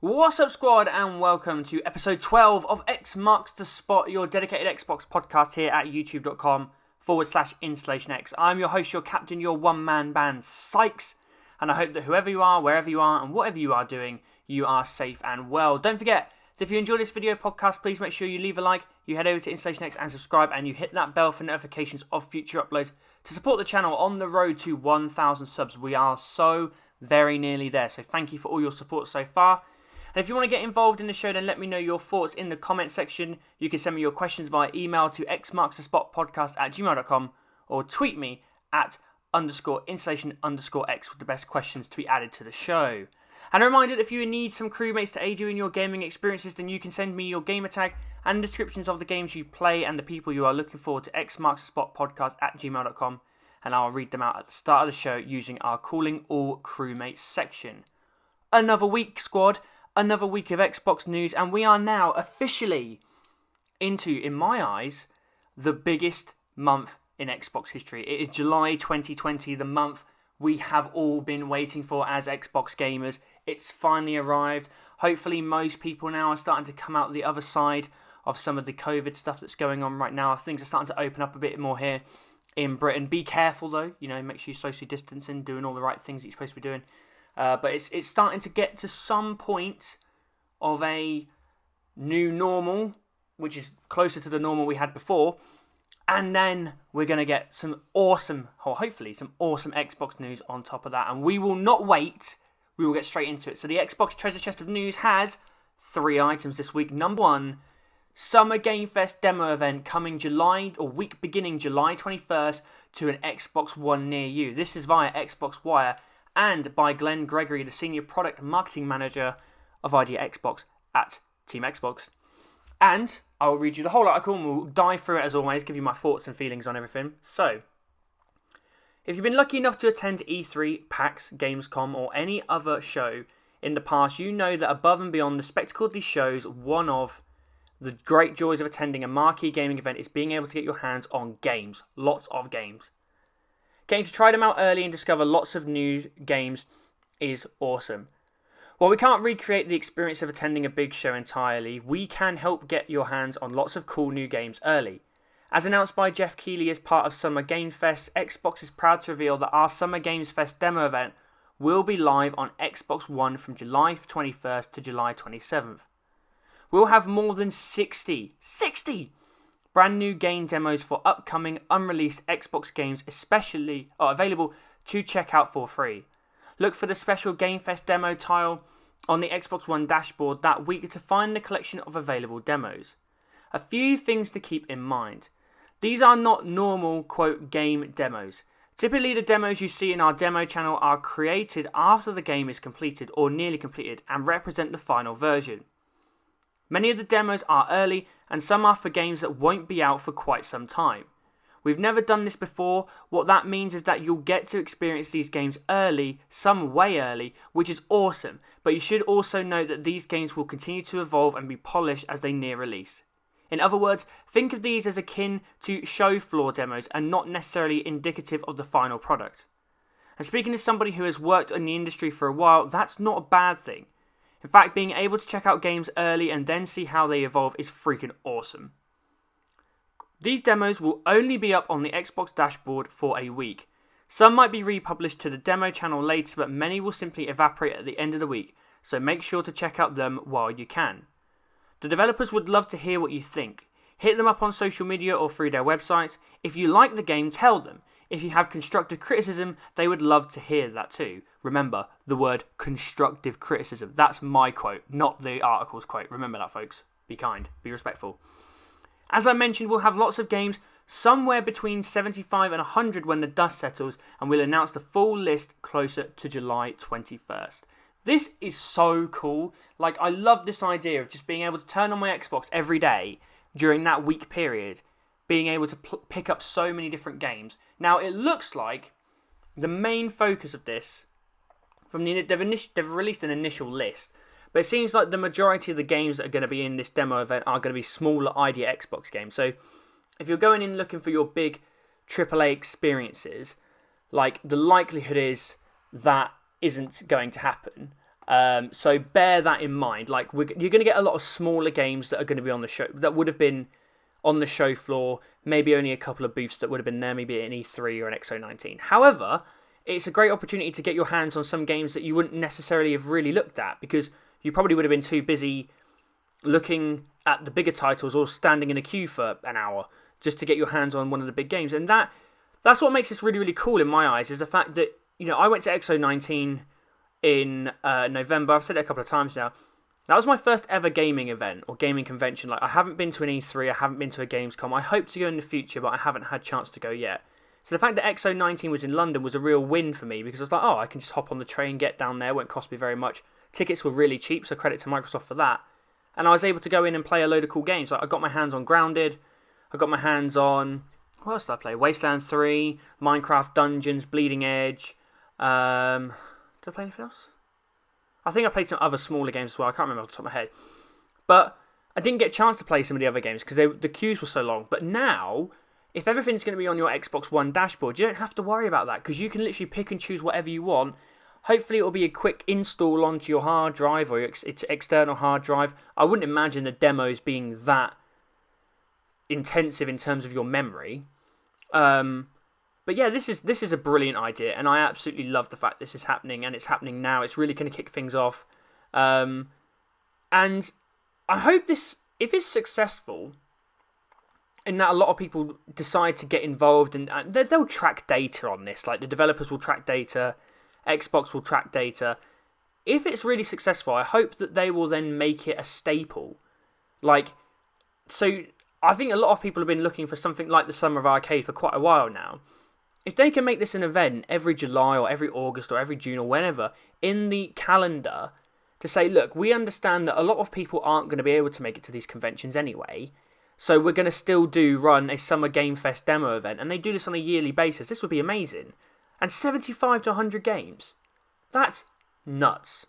What's up, squad, and welcome to episode 12 of X Marks the Spot, your dedicated Xbox podcast here at youtube.com/InstallationX. I'm your host, your captain, your one-man band, Sykes, and I hope that whoever you are, wherever you are, and whatever you are doing, you are safe and well. Don't forget that if you enjoy this video podcast, please make sure you leave a like, you head over to InstallationX and subscribe, and you hit that bell for notifications of future uploads to support the channel on the road to 1,000 subs. We are so very nearly there, so thank you for all your support so far. And if you want to get involved in the show, then let me know your thoughts in the comment section. You can send me your questions via email to xmarksthespotpodcast@gmail.com or tweet me at _installation_x with the best questions to be added to the show. And a reminder that if you need some crewmates to aid you in your gaming experiences, then you can send me your gamer tag and descriptions of the games you play and the people you are looking for to xmarksthespotpodcast@gmail.com, and I'll read them out at the start of the show using our Calling All Crewmates section. Another week, squad. Another week of Xbox news, and we are now officially into, in my eyes, the biggest month in Xbox history. It is July 2020, the month we have all been waiting for as Xbox gamers. It's finally arrived. Hopefully most people now are starting to come out the other side of some of the COVID stuff that's going on right now. Things are starting to open up a bit more here in Britain. Be careful though, make sure you're socially distancing, doing all the right things that you're supposed to be doing. But it's starting to get to some point of a new normal, which is closer to the normal we had before. And then we're going to get some awesome, or hopefully some awesome Xbox news on top of that. And we will not wait. We will get straight into it. So the Xbox Treasure Chest of News has 3 items this week. Number 1, Summer Game Fest demo event coming week beginning July 21st to an Xbox One near you. This is via Xbox Wire and by Glenn Gregory, the Senior Product Marketing Manager of Idea Xbox at Team Xbox. And I'll read you the whole article and we'll dive through it as always, give you my thoughts and feelings on everything. So, if you've been lucky enough to attend E3, PAX, Gamescom, or any other show in the past, you know that above and beyond the spectacle of these shows, one of the great joys of attending a marquee gaming event is being able to get your hands on games. Lots of games. Getting to try them out early and discover lots of new games is awesome. While we can't recreate the experience of attending a big show entirely, we can help get your hands on lots of cool new games early. As announced by Jeff Keighley as part of Summer Game Fest, Xbox is proud to reveal that our Summer Games Fest demo event will be live on Xbox One from July 21st to July 27th. We'll have more than 60 brand new game demos for upcoming unreleased Xbox games especially are available to check out for free. Look for the special Game Fest demo tile on the Xbox One dashboard that week to find the collection of available demos. A few things to keep in mind. These are not normal, quote, game demos. Typically the demos you see in our demo channel are created after the game is completed or nearly completed and represent the final version. Many of the demos are early and some are for games that won't be out for quite some time. We've never done this before. What that means is that you'll get to experience these games early, some way early, which is awesome. But you should also know that these games will continue to evolve and be polished as they near release. In other words, think of these as akin to show floor demos and not necessarily indicative of the final product. And speaking as somebody who has worked in the industry for a while, that's not a bad thing. In fact, being able to check out games early and then see how they evolve is freaking awesome. These demos will only be up on the Xbox dashboard for a week. Some might be republished to the demo channel later, but many will simply evaporate at the end of the week, so make sure to check out them while you can. The developers would love to hear what you think. Hit them up on social media or through their websites. If you like the game, tell them. If you have constructive criticism, they would love to hear that too. Remember, the word constructive criticism. That's my quote, not the article's quote. Remember that, folks. Be kind. Be respectful. As I mentioned, we'll have lots of games, somewhere between 75 and 100 when the dust settles, and we'll announce the full list closer to July 21st. This is so cool. I love this idea of just being able to turn on my Xbox every day during that week period, being able to pick up so many different games. Now, it looks like the main focus of this, they've released an initial list, but it seems like the majority of the games that are going to be in this demo event are going to be smaller Idea Xbox games. So if you're going in looking for your big AAA experiences, the likelihood is that isn't going to happen. So bear that in mind. Like you're going to get a lot of smaller games that are going to be on the show, that would have been on the show floor. Maybe only a couple of booths that would have been there, maybe an E3 or an XO19. However, it's a great opportunity to get your hands on some games that you wouldn't necessarily have really looked at, because you probably would have been too busy looking at the bigger titles or standing in a queue for an hour just to get your hands on one of the big games. And that's what makes this really, really cool in my eyes, is the fact that, I went to XO19 in November. I've said it a couple of times now. That was my first ever gaming event or gaming convention. Like, I haven't been to an E3, I haven't been to a Gamescom. I hope to go in the future, but I haven't had a chance to go yet. So the fact that XO19 was in London was a real win for me, because I was like, oh, I can just hop on the train, get down there, won't cost me very much. Tickets were really cheap, so credit to Microsoft for that. And I was able to go in and play a load of cool games. Like, I got my hands on Grounded, I got my hands on, what else did I play? Wasteland 3, Minecraft Dungeons, Bleeding Edge. Did I play anything else? I think I played some other smaller games as well. I can't remember off the top of my head. But I didn't get a chance to play some of the other games because the queues were so long. But now, if everything's going to be on your Xbox One dashboard, you don't have to worry about that, because you can literally pick and choose whatever you want. Hopefully, it will be a quick install onto your hard drive or its external hard drive. I wouldn't imagine the demos being that intensive in terms of your memory. But yeah, this is a brilliant idea, and I absolutely love the fact this is happening, and it's happening now. It's really going to kick things off. And I hope this, if it's successful, in that a lot of people decide to get involved, and they'll track data on this. Like, the developers will track data, Xbox will track data. If it's really successful, I hope that they will then make it a staple. Like, so I think a lot of people have been looking for something like the Summer of Arcade for quite a while now. If they can make this an event every July or every August or every June or whenever in the calendar, to say, look, we understand that a lot of people aren't going to be able to make it to these conventions anyway, so we're going to still run a Summer Game Fest demo event, and they do this on a yearly basis. This would be amazing. And 75 to 100 games. That's nuts.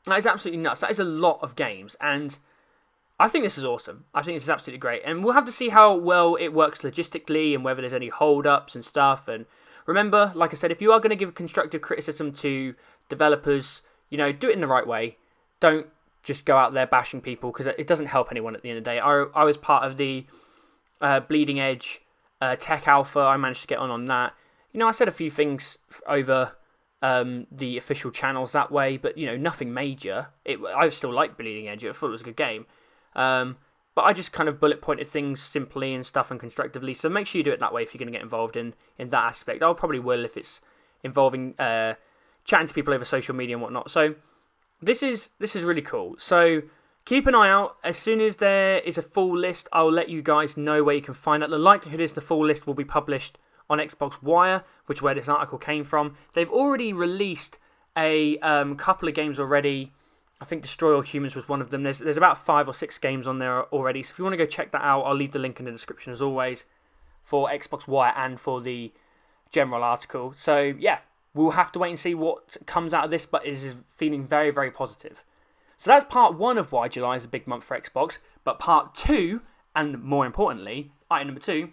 That is absolutely nuts. That is a lot of games, and I think this is awesome. I think this is absolutely great. And we'll have to see how well it works logistically and whether there's any hold-ups and stuff. And remember, like I said, if you are going to give constructive criticism to developers, do it in the right way. Don't just go out there bashing people, because it doesn't help anyone at the end of the day. I was part of the Bleeding Edge Tech Alpha. I managed to get on that. I said a few things over the official channels that way, but, nothing major. I still like Bleeding Edge. I thought it was a good game. But I just kind of bullet pointed things simply and stuff and constructively. So make sure you do it that way if you're going to get involved in that aspect. I probably will if it's involving chatting to people over social media and whatnot. So this is really cool. So keep an eye out. As soon as there is a full list, I'll let you guys know where you can find it. The likelihood is the full list will be published on Xbox Wire, which is where this article came from. They've already released a couple of games already. I think Destroy All Humans was one of them. There's about 5 or 6 games on there already. So if you want to go check that out, I'll leave the link in the description as always for Xbox Wire and for the general article. So yeah, we'll have to wait and see what comes out of this, but it is feeling very, very positive. So that's part 1 of why July is a big month for Xbox. But part 2, and more importantly, item number 2,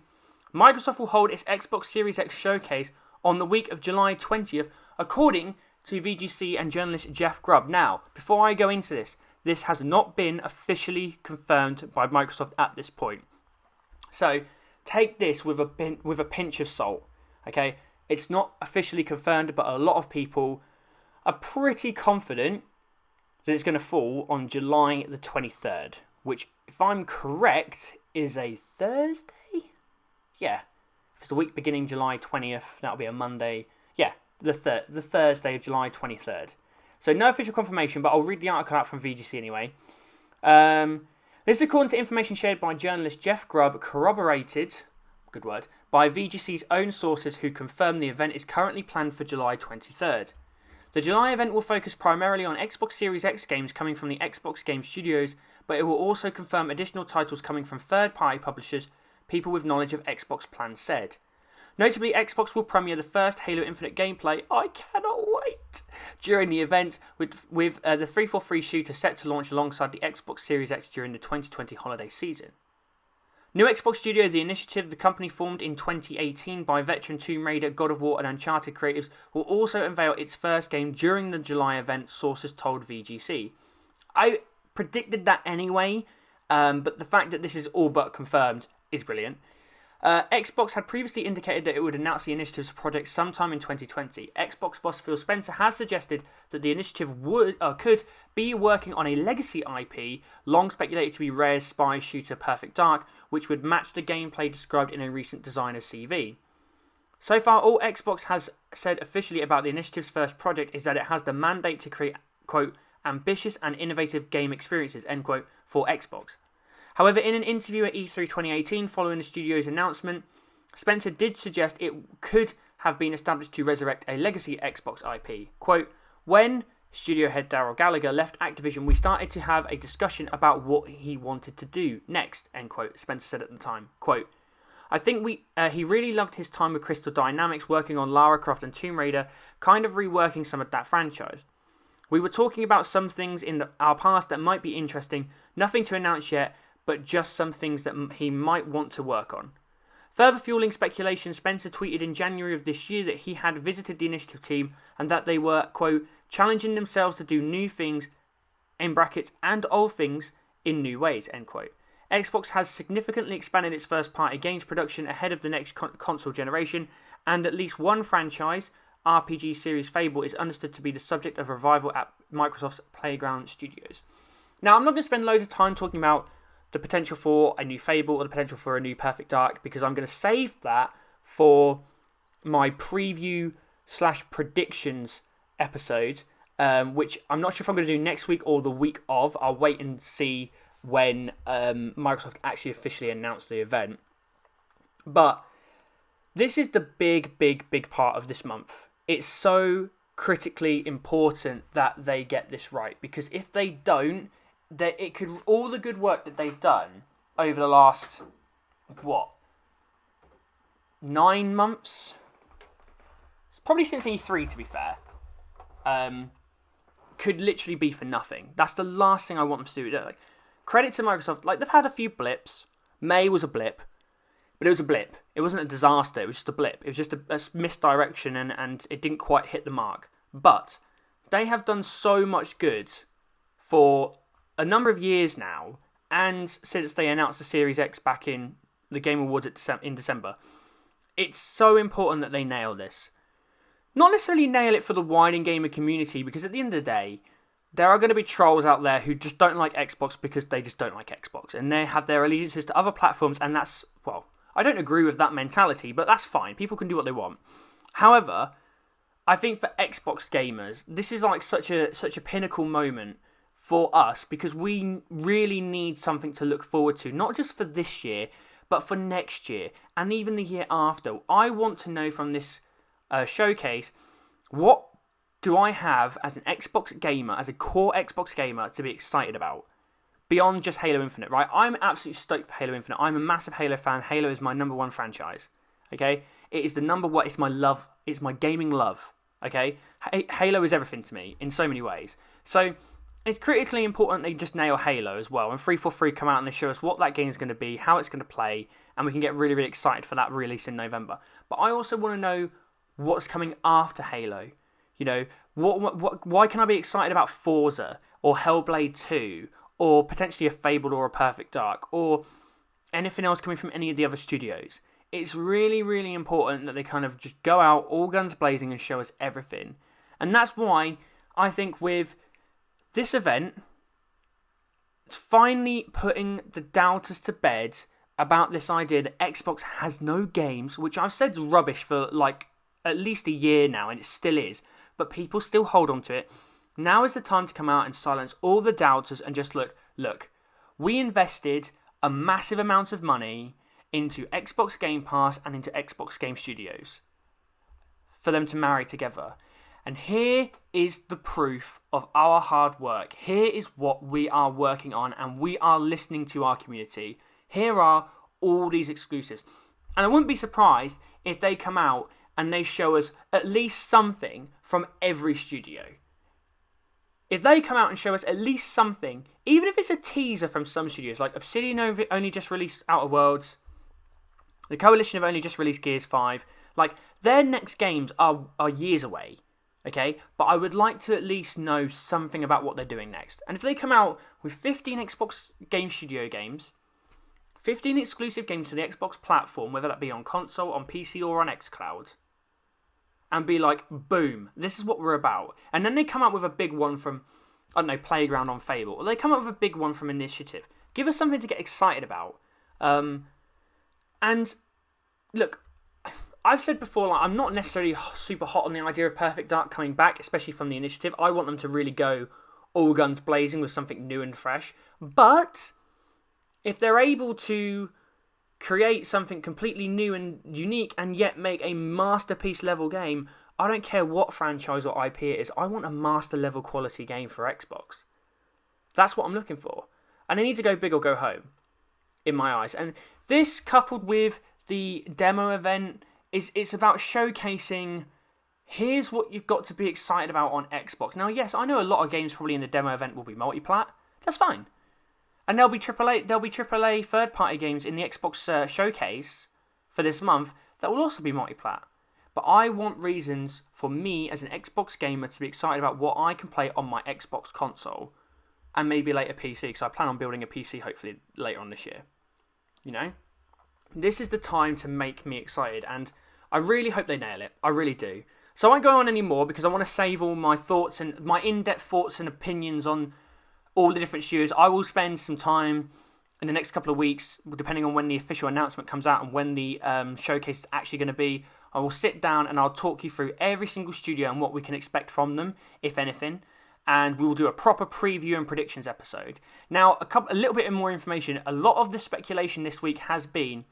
Microsoft will hold its Xbox Series X showcase on the week of July 20th, according to VGC and journalist Jeff Grubb. Now, before I go into this has not been officially confirmed by Microsoft at this point. So take this with a pinch of salt. Okay, it's not officially confirmed, but a lot of people are pretty confident that it's going to fall on July the 23rd, which, if I'm correct, is a Thursday? Yeah, if it's the week beginning July 20th, that'll be a Monday. Yeah, the Thursday of July 23rd. So no official confirmation, but I'll read the article out from VGC anyway. This is according to information shared by journalist Jeff Grubb, corroborated, good word, by VGC's own sources who confirm the event is currently planned for July 23rd. The July event will focus primarily on Xbox Series X games coming from the Xbox Game Studios, but it will also confirm additional titles coming from third-party publishers, people with knowledge of Xbox plans said. Notably, Xbox will premiere the first Halo Infinite gameplay, I cannot wait, during the event, with the 343 shooter set to launch alongside the Xbox Series X during the 2020 holiday season. New Xbox Studio, the initiative, the company formed in 2018 by veteran Tomb Raider, God of War and Uncharted creatives, will also unveil its first game during the July event, sources told VGC. I predicted that anyway, but the fact that this is all but confirmed is brilliant. Xbox had previously indicated that it would announce the initiative's project sometime in 2020. Xbox boss Phil Spencer has suggested that the initiative could be working on a legacy IP, long speculated to be Rare's spy shooter Perfect Dark, which would match the gameplay described in a recent designer's CV. So far, all Xbox has said officially about the initiative's first project is that it has the mandate to create, quote, ambitious and innovative game experiences, end quote, for Xbox. However, in an interview at E3 2018 following the studio's announcement, Spencer did suggest it could have been established to resurrect a legacy Xbox IP. Quote, when studio head Daryl Gallagher left Activision, we started to have a discussion about what he wanted to do next, end quote, Spencer said at the time. Quote, I think he really loved his time with Crystal Dynamics working on Lara Croft and Tomb Raider, kind of reworking some of that franchise. We were talking about some things in our past that might be interesting, nothing to announce yet, but just some things that he might want to work on. Further fueling speculation, Spencer tweeted in January of this year that he had visited the initiative team and that they were, quote, challenging themselves to do new things, in brackets, and old things in new ways, end quote. Xbox has significantly expanded its first-party games production ahead of the next console generation, and at least one franchise, RPG series Fable, is understood to be the subject of revival at Microsoft's Playground Studios. Now, I'm not going to spend loads of time talking about the potential for a new Fable or the potential for a new Perfect Dark, because I'm going to save that for my preview / predictions episode, which I'm not sure if I'm going to do next week or the week of. I'll wait and see when Microsoft actually officially announced the event. But this is the big part of this month. It's so critically important that they get this right, because if they don't, that it could, all the good work that they've done over the last 9 months, it's probably since E3 to be fair, could literally be for nothing. That's the last thing I want them to do. Like, credit to Microsoft, like, they've had a few blips. May was a blip, but it was a blip. It wasn't a disaster, it was just a blip. It was just a misdirection and it didn't quite hit the mark. But they have done so much good for a number of years now, and since they announced the Series X back in the Game Awards in December, it's so important that they nail this. Not necessarily nail it for the wider gamer community, because at the end of the day, there are going to be trolls out there who just don't like Xbox because they just don't like Xbox, and they have their allegiances to other platforms, and that's, well, I don't agree with that mentality, but that's fine. People can do what they want. However, I think for Xbox gamers, this is like such a pinnacle moment for us, because we really need something to look forward to, not just for this year, but for next year, and even the year after. I want to know from this showcase, what do I have as an Xbox gamer, as a core Xbox gamer, to be excited about? Beyond just Halo Infinite, right? I'm absolutely stoked for Halo Infinite. I'm a massive Halo fan. Halo is my number one franchise, okay? It is the number one, it's my love, it's my gaming love, okay? Halo is everything to me in so many ways. So it's critically important they just nail Halo as well. And 343 come out and they show us what that game is going to be, how it's going to play, and we can get really, really excited for that release in November. But I also want to know what's coming after Halo. You know, why can I be excited about Forza or Hellblade 2 or potentially a Fable or a Perfect Dark or anything else coming from any of the other studios? It's really, really important that they kind of just go out all guns blazing and show us everything. And that's why I think with this event, it's finally putting the doubters to bed about this idea that Xbox has no games, which I've said is rubbish for like at least a year now, and it still is, but people still hold on to it. Now is the time to come out and silence all the doubters and just look, we invested a massive amount of money into Xbox Game Pass and into Xbox Game Studios for them to marry together. And here is the proof of our hard work. Here is what we are working on, and we are listening to our community. Here are all these exclusives. And I wouldn't be surprised if they come out and they show us at least something from every studio. if they come out and show us at least something, even if it's a teaser from some studios, like Obsidian only just released Outer Worlds, the Coalition have only just released Gears 5, like, their next games are years away, okay? But I would like to at least know something about what they're doing next. And if they come out with 15 Xbox Game Studio games, 15 exclusive games to the Xbox platform, whether that be on console, on PC, or on xCloud, and be like, boom, this is what we're about. And then they come out with a big one from, I don't know, Playground on Fable. Or they come out with a big one from Initiative. Give us something to get excited about. And, look, I've said before, like, I'm not necessarily super hot on the idea of Perfect Dark coming back, especially from the Initiative. I want them to really go all guns blazing with something new and fresh. But if they're able to create something completely new and unique and yet make a masterpiece level game, I don't care what franchise or IP it is, I want a master level quality game for Xbox. That's what I'm looking for. And they need to go big or go home, in my eyes. And this, coupled with the demo event, it's about showcasing, here's what you've got to be excited about on Xbox. Now, yes, I know a lot of games probably in the demo event will be multi-plat. That's fine. And there'll be AAA third-party games in the Xbox showcase for this month that will also be multi-plat. But I want reasons for me as an Xbox gamer to be excited about what I can play on my Xbox console and maybe later PC, because I plan on building a PC hopefully later on this year. You know? This is the time to make me excited, and I really hope they nail it. I really do. So I won't go on anymore because I want to save all my thoughts and my in-depth thoughts and opinions on all the different studios. I will spend some time in the next couple of weeks, depending on when the official announcement comes out and when the showcase is actually going to be. I will sit down and I'll talk you through every single studio and what we can expect from them, if anything. And we will do a proper preview and predictions episode. Now, a little bit more information. A lot of the speculation this week has been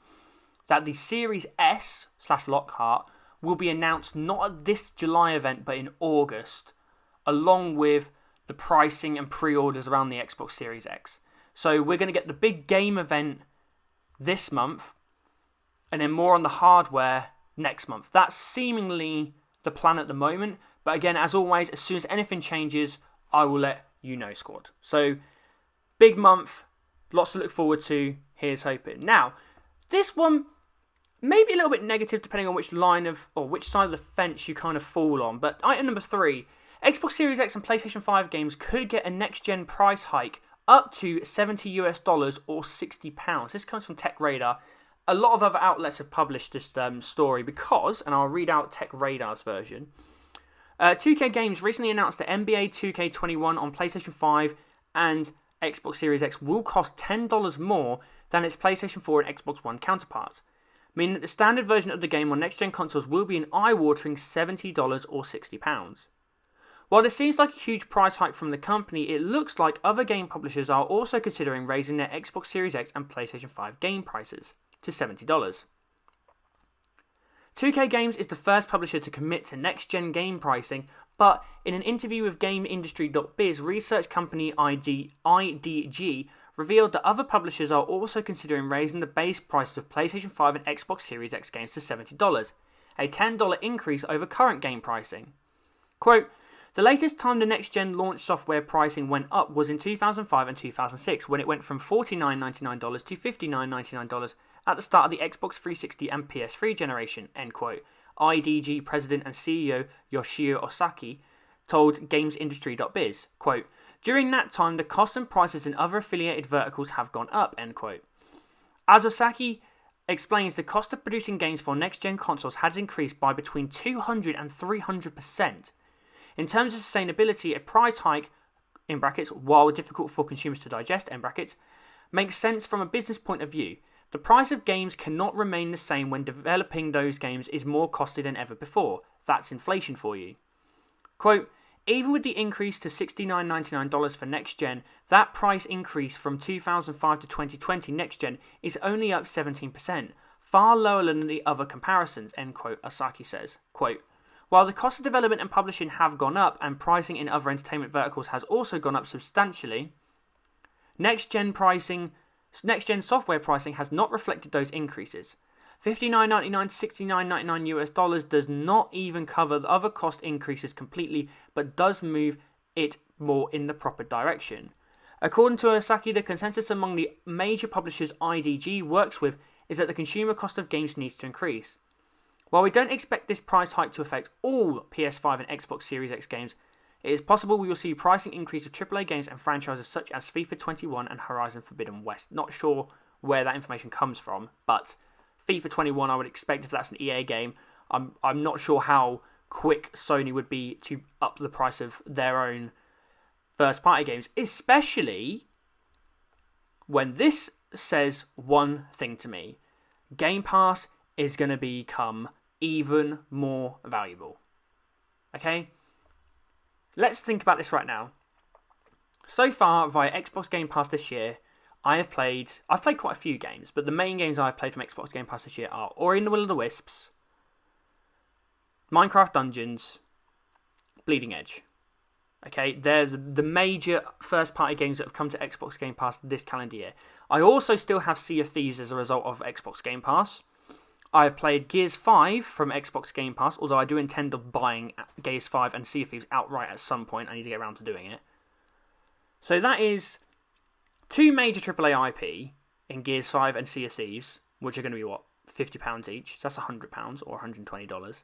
that the Series S/Lockhart will be announced not at this July event, but in August, along with the pricing and pre-orders around the Xbox Series X. So we're going to get the big game event this month, and then more on the hardware next month. That's seemingly the plan at the moment. But again, as always, as soon as anything changes, I will let you know, squad. So, big month, lots to look forward to. Here's hoping. Now, this one may be a little bit negative depending on which line of, or which side of the fence you kind of fall on. But item number 3, Xbox Series X and PlayStation 5 games could get a next-gen price hike up to $70 or £60. This comes from Tech Radar. A lot of other outlets have published this story because, and I'll read out Tech Radar's version. 2K Games recently announced that NBA 2K21 on PlayStation 5 and Xbox Series X will cost $10 more than its PlayStation 4 and Xbox One counterparts, meaning that the standard version of the game on next-gen consoles will be an eye-watering $70 or £60. While this seems like a huge price hike from the company, it looks like other game publishers are also considering raising their Xbox Series X and PlayStation 5 game prices to $70. 2K Games is the first publisher to commit to next-gen game pricing, but in an interview with GameIndustry.biz, research company IDG revealed that other publishers are also considering raising the base prices of PlayStation 5 and Xbox Series X games to $70, a $10 increase over current game pricing. Quote, the latest time the next-gen launch software pricing went up was in 2005 and 2006, when it went from $49.99 to $59.99 at the start of the Xbox 360 and PS3 generation, end quote. IDG President and CEO Yoshio Osaki told GamesIndustry.biz, quote, during that time, the costs and prices in other affiliated verticals have gone up, end quote. As Osaki explains, the cost of producing games for next-gen consoles has increased by between 200 and 300%. In terms of sustainability, a price hike, in brackets, while difficult for consumers to digest, end brackets, makes sense from a business point of view. The price of games cannot remain the same when developing those games is more costly than ever before. That's inflation for you. Quote, even with the increase to $69.99 for next gen, that price increase from 2005 to 2020 next gen is only up 17%, far lower than the other comparisons, end quote, Osaki says. Quote, while the cost of development and publishing have gone up and pricing in other entertainment verticals has also gone up substantially, next-gen software pricing has not reflected those increases. $59.99 to $69.99 does not even cover the other cost increases completely, but does move it more in the proper direction. According to Osaki, the consensus among the major publishers IDG works with is that the consumer cost of games needs to increase. While we don't expect this price hike to affect all PS5 and Xbox Series X games, it is possible we will see pricing increase of AAA games and franchises such as FIFA 21 and Horizon Forbidden West. Not sure where that information comes from, but FIFA 21 I would expect if that's an EA game. I'm not sure how quick Sony would be to up the price of their own first-party games, especially when this says one thing to me. Game Pass is going to become even more valuable. Okay? Let's think about this right now. So far, via Xbox Game Pass this year, I've played quite a few games, but the main games I've played from Xbox Game Pass this year are Ori and the Will of the Wisps, Minecraft Dungeons, Bleeding Edge. Okay, they're the major first-party games that have come to Xbox Game Pass this calendar year. I also still have Sea of Thieves as a result of Xbox Game Pass. I've played Gears 5 from Xbox Game Pass, although I do intend on buying Gears 5 and Sea of Thieves outright at some point. I need to get around to doing it. So that is 2 major AAA IP in Gears 5 and Sea of Thieves, which are going to be, what, £50 each? So that's £100 or $120.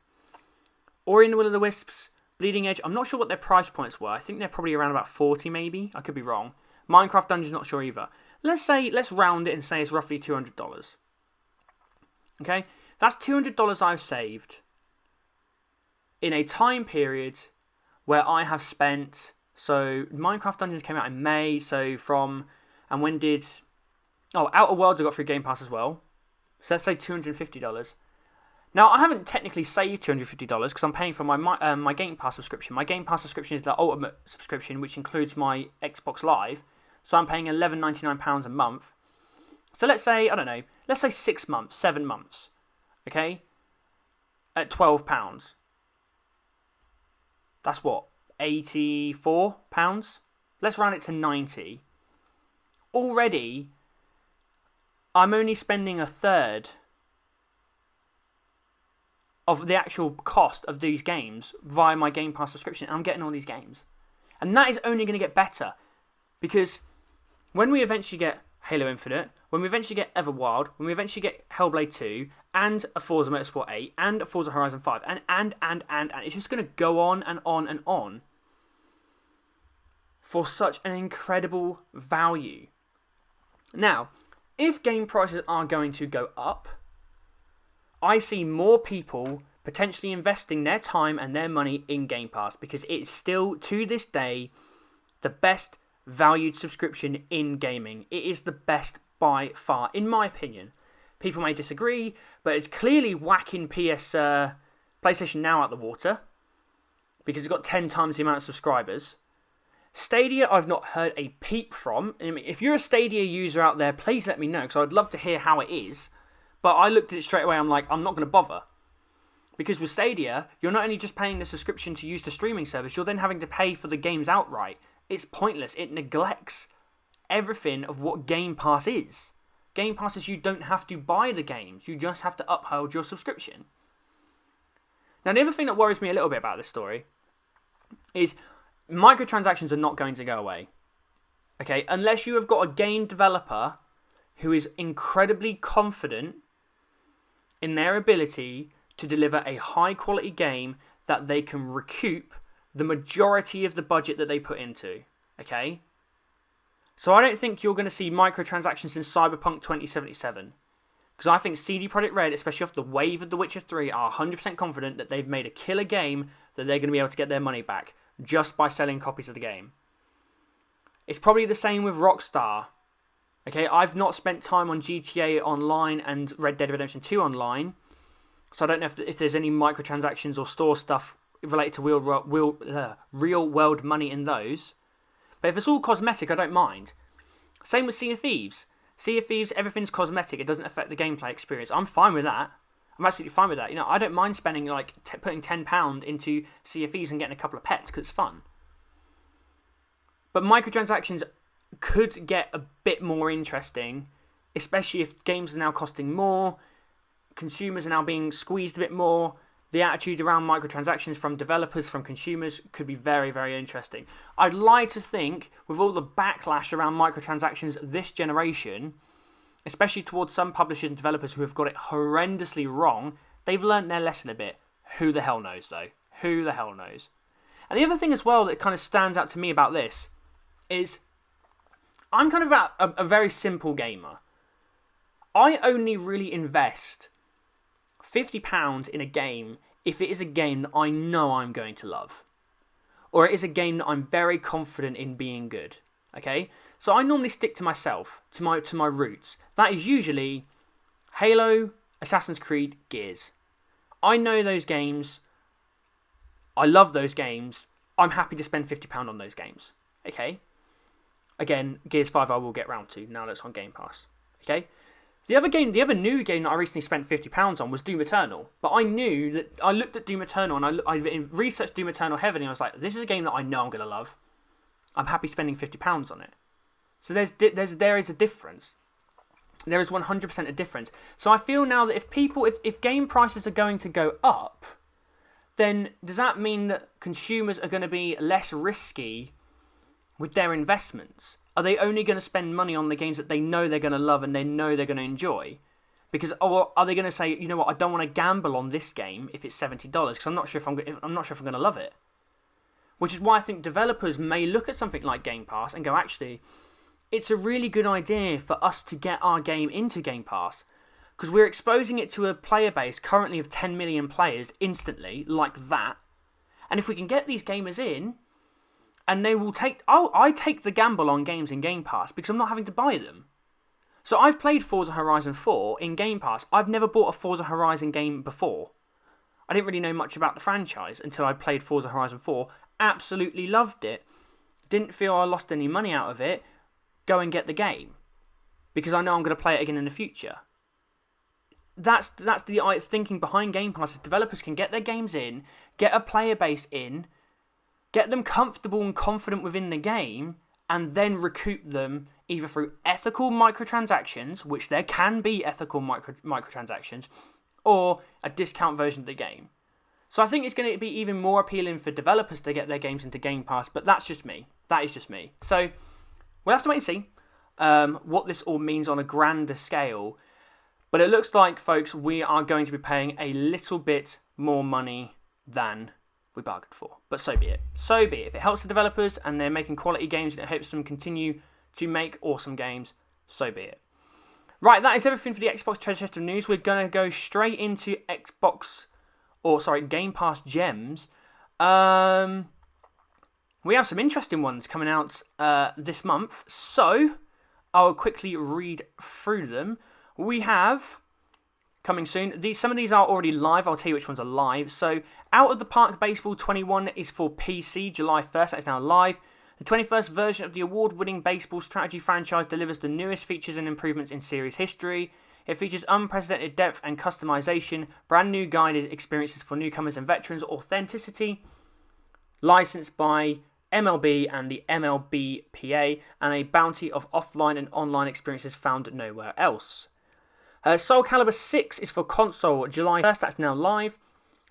Ori and the Will of the Wisps, Bleeding Edge, I'm not sure what their price points were. I think they're probably around about 40 maybe. I could be wrong. Minecraft Dungeons, not sure either. Let's round it and say it's roughly $200. Okay? That's $200 I've saved in a time period where I have spent... So, Minecraft Dungeons came out in May, so from... And when did... Oh, Outer Worlds I got through Game Pass as well. So let's say $250. Now, I haven't technically saved $250 because I'm paying for my Game Pass subscription. My Game Pass subscription is the Ultimate subscription, which includes my Xbox Live. So I'm paying £11.99 a month. So let's say, I don't know, let's say 6 months, 7 months. Okay? At £12. That's what? £84? Let's round it to 90. Already, I'm only spending a third of the actual cost of these games via my Game Pass subscription. And I'm getting all these games. And that is only going to get better. Because when we eventually get Halo Infinite, when we eventually get Everwild, when we eventually get Hellblade 2, and a Forza Motorsport 8, and a Forza Horizon 5, and it's just going to go on and on and on for such an incredible value. Now, if game prices are going to go up, I see more people potentially investing their time and their money in Game Pass because it's still, to this day, the best valued subscription in gaming. It is the best by far, in my opinion. People may disagree, but it's clearly whacking PlayStation Now out the water because it's got 10 times the amount of subscribers. Stadia, I've not heard a peep from. I mean, if you're a Stadia user out there, please let me know because I'd love to hear how it is. But I looked at it straight away, I'm like, I'm not going to bother. Because with Stadia, you're not only just paying the subscription to use the streaming service, you're then having to pay for the games outright. It's pointless. It neglects everything of what Game Pass is. Game Pass is you don't have to buy the games. You just have to uphold your subscription. Now, the other thing that worries me a little bit about this story is microtransactions are not going to go away. Okay, unless you have got a game developer who is incredibly confident in their ability to deliver a high-quality game that they can recoup the majority of the budget that they put into. Okay? So I don't think you're going to see microtransactions in Cyberpunk 2077. Because I think CD Projekt Red, especially off the wave of The Witcher 3, are 100% confident that they've made a killer game that they're going to be able to get their money back just by selling copies of the game. It's probably the same with Rockstar. Okay, I've not spent time on GTA Online and Red Dead Redemption 2 Online, so I don't know if there's any microtransactions or store stuff related to real world money in those. But if it's all cosmetic, I don't mind. Same with Sea of Thieves. Sea of Thieves, everything's cosmetic. It doesn't affect the gameplay experience. I'm fine with that. I'm absolutely fine with that. You know, I don't mind spending putting £10 into Sea of Thieves and getting a couple of pets because it's fun. But microtransactions could get a bit more interesting, especially if games are now costing more, consumers are now being squeezed a bit more, the attitude around microtransactions from developers, from consumers, could be very, very interesting. I'd like to think, with all the backlash around microtransactions this generation, especially towards some publishers and developers who have got it horrendously wrong, they've learnt their lesson a bit. Who the hell knows, though? Who the hell knows? And the other thing as well that kind of stands out to me about this is I'm kind of a very simple gamer. I only really invest £50 in a game if it is a game that I know I'm going to love. Or it is a game that I'm very confident in being good. Okay? So I normally stick to myself, to my roots. That is usually Halo, Assassin's Creed, Gears. I know those games. I love those games. I'm happy to spend £50 on those games. Okay? Again, Gears 5 I will get round to now that it's on Game Pass. Okay? The other new game that I recently spent £50 on was Doom Eternal. But I knew that I looked at Doom Eternal and I researched Doom Eternal heavily and I was like, this is a game that I know I'm going to love. I'm happy spending £50 on it. So there is a difference. There is 100% a difference. So I feel now that if game prices are going to go up, then does that mean that consumers are going to be less risky with their investments? Are they only going to spend money on the games that they know they're going to love and they know they're going to enjoy? Because, or are they going to say, you know what, I don't want to gamble on this game if it's $70 because I'm not sure if I'm going to love it. Which is why I think developers may look at something like Game Pass and go, actually, it's a really good idea for us to get our game into Game Pass because we're exposing it to a player base currently of 10 million players instantly, like that. And if we can get these gamers in, and they will I take the gamble on games in Game Pass because I'm not having to buy them. So I've played Forza Horizon 4 in Game Pass. I've never bought a Forza Horizon game before. I didn't really know much about the franchise until I played Forza Horizon 4. Absolutely loved it. Didn't feel I lost any money out of it. Go and get the game. Because I know I'm going to play it again in the future. That's the thinking behind Game Pass. Developers can get their games in, get a player base in, get them comfortable and confident within the game, and then recoup them either through ethical microtransactions, which there can be ethical microtransactions, or a discount version of the game. So I think it's going to be even more appealing for developers to get their games into Game Pass, but that's just me. That is just me. So we'll have to wait and see what this all means on a grander scale. But it looks like, folks, we are going to be paying a little bit more money than we bargained for. But so be it. So be it. If it helps the developers and they're making quality games and it helps them continue to make awesome games, so be it. Right, that is everything for the Xbox Treasure Chest of News. We're going to go straight into Game Pass Gems. We have some interesting ones coming out this month. So, I'll quickly read through them. We have, coming soon, some of these are already live. I'll tell you which ones are live. So, Out of the Park Baseball 21 is for PC, July 1st. That is now live. The 21st version of the award-winning baseball strategy franchise delivers the newest features and improvements in series history. It features unprecedented depth and customization, brand new guided experiences for newcomers and veterans, authenticity, licensed by MLB and the MLBPA, and a bounty of offline and online experiences found nowhere else. Soul Calibur 6 is for console, July 1st, that's now live.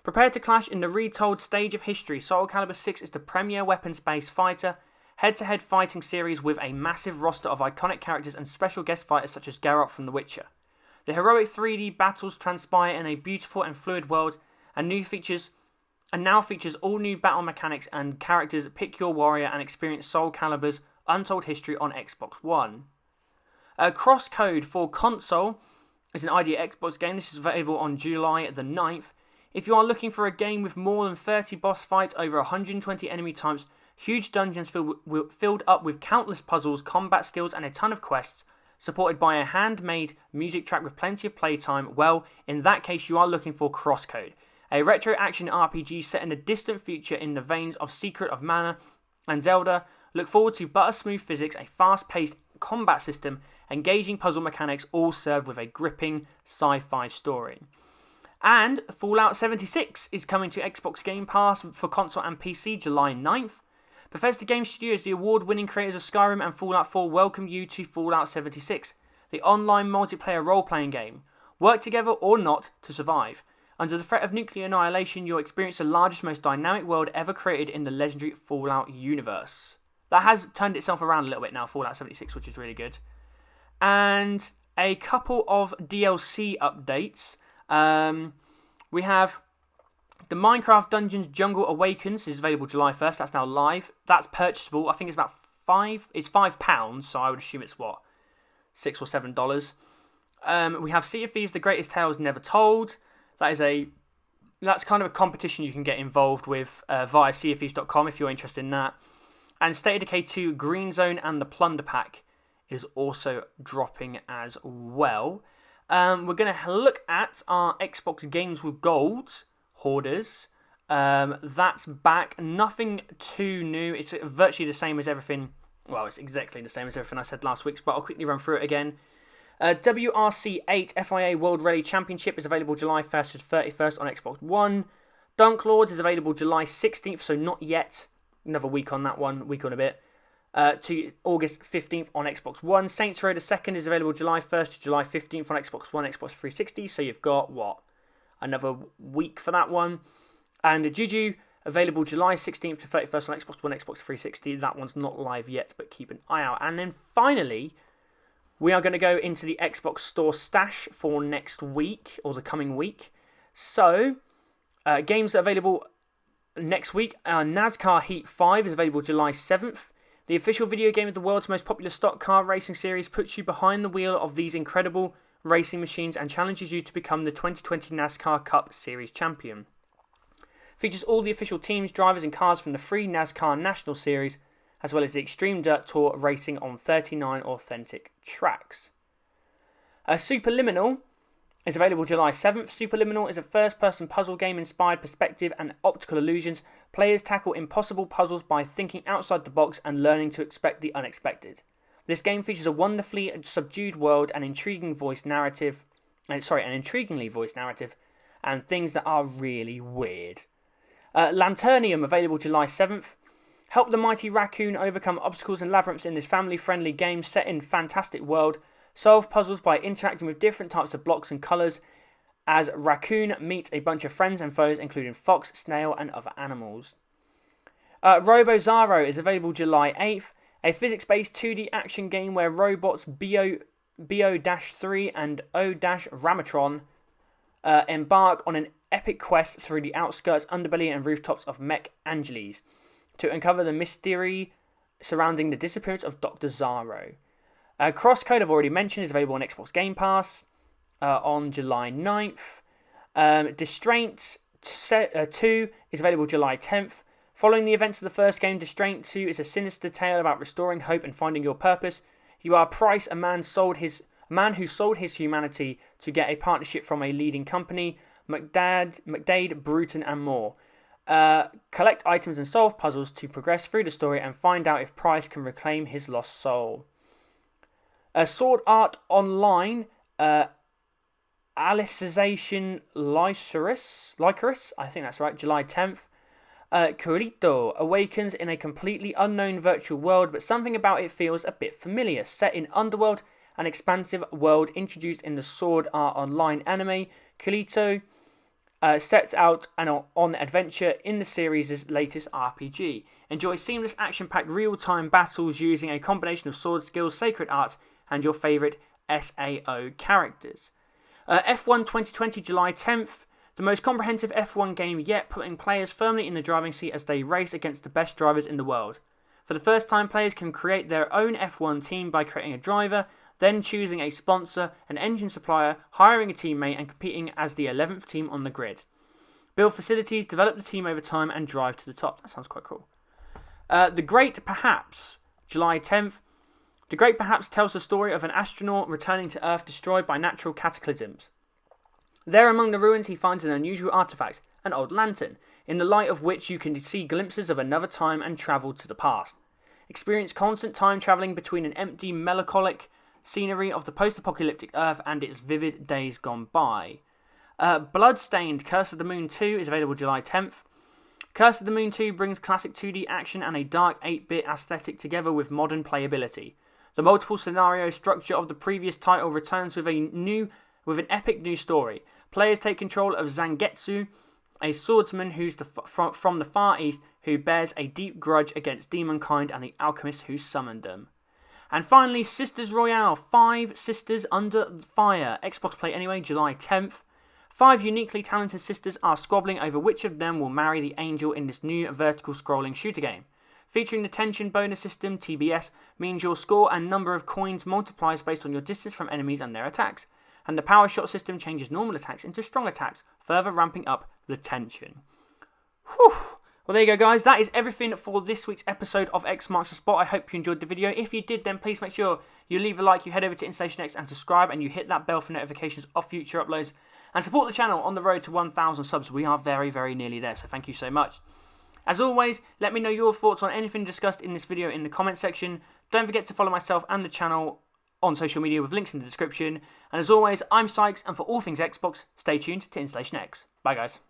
Prepare to clash in the retold stage of history. Soul Calibur 6 is the premier weapons-based fighter, head-to-head fighting series with a massive roster of iconic characters and special guest fighters such as Geralt from The Witcher. The heroic 3D battles transpire in a beautiful and fluid world, and now features all new battle mechanics and characters. Pick your warrior and experience Soul Calibur's untold history on Xbox One. Crosscode for console is an ID Xbox game. This is available on July the 9th. If you are looking for a game with more than 30 boss fights, over 120 enemy types, huge dungeons filled up with countless puzzles, combat skills, and a ton of quests, supported by a handmade music track with plenty of playtime, well, in that case you are looking for Crosscode, a retro action RPG set in the distant future in the veins of Secret of Mana and Zelda. Look forward to butter-smooth physics, a fast-paced combat system, engaging puzzle mechanics, all served with a gripping sci-fi story. And Fallout 76 is coming to Xbox Game Pass for console and PC July 9th. Bethesda Game Studios, the award-winning creators of Skyrim and Fallout 4, welcome you to Fallout 76, the online multiplayer role-playing game. Work together or not to survive. Under the threat of nuclear annihilation, you'll experience the largest, most dynamic world ever created in the legendary Fallout universe. That has turned itself around a little bit now, Fallout 76, which is really good. And a couple of DLC updates. We have the Minecraft Dungeons Jungle Awakens is available July 1st. That's now live. That's purchasable. I think it's about £5, so I would assume it's what? $6 or $7. We have Sea of Thieves, The Greatest Tales Never Told. That's kind of a competition you can get involved with via seaofthieves.com if you're interested in that. And State of Decay 2, Green Zone, and the Plunder Pack is also dropping as well. We're going to look at our Xbox Games with Gold hoarders. That's back. Nothing too new. It's virtually the same as everything. Well, it's exactly the same as everything I said last week, but I'll quickly run through it again. WRC 8 FIA World Rally Championship is available July 1st to 31st on Xbox One. Dunk Lords is available July 16th, so not yet. Another week on that one, week on a bit. To August 15th on Xbox One. Saints Row 2 is available July 1st to July 15th on Xbox One, Xbox 360. So you've got, another week for that one. And Juju, available July 16th to 31st on Xbox One, Xbox 360. That one's not live yet, but keep an eye out. And then finally, we are going to go into the Xbox Store stash for next week, or the coming week. So, games that are available next week. NASCAR Heat 5 is available July 7th. The official video game of the world's most popular stock car racing series puts you behind the wheel of these incredible racing machines and challenges you to become the 2020 NASCAR Cup Series champion. Features all the official teams, drivers and cars from the free NASCAR National Series, as well as the Extreme Dirt Tour racing on 39 authentic tracks. Superliminal is available July 7th. Superliminal is a first-person puzzle game inspired perspective and optical illusions. Players tackle impossible puzzles by thinking outside the box and learning to expect the unexpected. This game features a wonderfully subdued world and intriguingly voiced narrative, and things that are really weird. Lanternium, available July 7th. Help the mighty raccoon overcome obstacles and labyrinths in this family-friendly game set in fantastic world. Solve puzzles by interacting with different types of blocks and colours as Raccoon meets a bunch of friends and foes, including fox, snail, and other animals. Robozarro is available July 8th. A physics-based 2D action game where robots Bo-3 and O-Ramatron embark on an epic quest through the outskirts, underbelly, and rooftops of Mech Angeles to uncover the mystery surrounding the disappearance of Dr. Zarro. Crosscode, I've already mentioned, is available on Xbox Game Pass on July 9th. Distraint 2 is available July 10th. Following the events of the first game, Distraint 2 is a sinister tale about restoring hope and finding your purpose. You are Price, a man who sold his humanity to get a partnership from a leading company, McDade, Bruton, and more. Collect items and solve puzzles to progress through the story and find out if Price can reclaim his lost soul. Sword Art Online, Alicization Lycoris, I think that's right, July 10th. Corito awakens in a completely unknown virtual world, but something about it feels a bit familiar. Set in Underworld, an expansive world introduced in the Sword Art Online anime, Corito sets out on adventure in the series' latest RPG. Enjoy seamless action-packed real-time battles using a combination of sword skills, sacred art, and your favourite SAO characters. F1 2020 July 10th. The most comprehensive F1 game yet, putting players firmly in the driving seat as they race against the best drivers in the world. For the first time, players can create their own F1 team by creating a driver, then choosing a sponsor, an engine supplier, hiring a teammate, and competing as the 11th team on the grid. Build facilities, develop the team over time, and drive to the top. That sounds quite cool. The Great Perhaps, July 10th. The Great Perhaps tells the story of an astronaut returning to Earth destroyed by natural cataclysms. There among the ruins he finds an unusual artifact, an old lantern, in the light of which you can see glimpses of another time and travel to the past. Experience constant time travelling between an empty, melancholic scenery of the post-apocalyptic Earth and its vivid days gone by. Bloodstained Curse of the Moon 2 is available July 10th. Curse of the Moon 2 brings classic 2D action and a dark 8-bit aesthetic together with modern playability. The multiple scenario structure of the previous title returns with an epic new story. Players take control of Zangetsu, a swordsman who's from the Far East who bears a deep grudge against demonkind and the alchemist who summoned them. And finally, Sisters Royale, 5 sisters under fire. Xbox Play Anyway, July 10th. 5 uniquely talented sisters are squabbling over which of them will marry the angel in this new vertical scrolling shooter game. Featuring the tension bonus system, TBS, means your score and number of coins multiplies based on your distance from enemies and their attacks. And the power shot system changes normal attacks into strong attacks, further ramping up the tension. Whew. Well, there you go, guys. That is everything for this week's episode of X Marks the Spot. I hope you enjoyed the video. If you did, then please make sure you leave a like, you head over to InstallationX and subscribe, and you hit that bell for notifications of future uploads. And support the channel on the road to 1,000 subs. We are very, very nearly there, so thank you so much. As always, let me know your thoughts on anything discussed in this video in the comment section. Don't forget to follow myself and the channel on social media with links in the description. And as always, I'm Sykes, and for all things Xbox, stay tuned to InstallationX. Bye, guys.